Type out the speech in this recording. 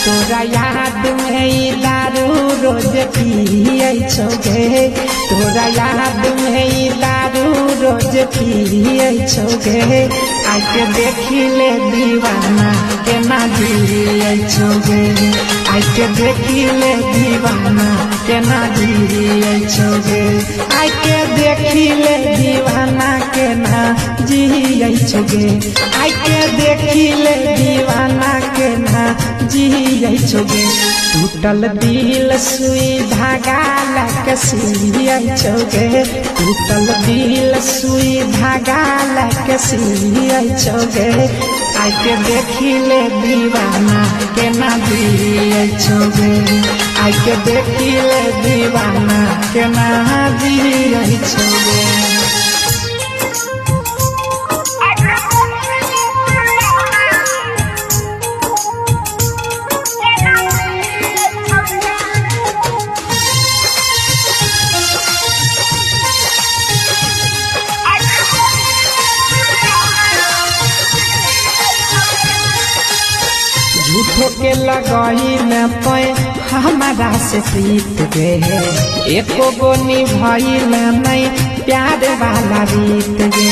तोरा याद में दारू रोज पिए छोगे तोरा याद में दारू रोज पिए छोगे आके देखिले दीवाना केना जिए छोगे आके देखिले दीवाना केना जिए छोगे आके देखिले दीवाना केना जिए छोगे आके देखिले दीवाना केना जिए छोगे टूटल दिल सुई धागा लग सिए छोगे टूटल दिल सुई धागा लग सिए छोगे आके देखिले दीवाना केना जिए छोगे आके देखिले दीवाना केना जिए छोगे। झूठो के लगाई में पे हमारा से प्रीत गे एको गो निभाई में नहीं प्यार वाला रीत गे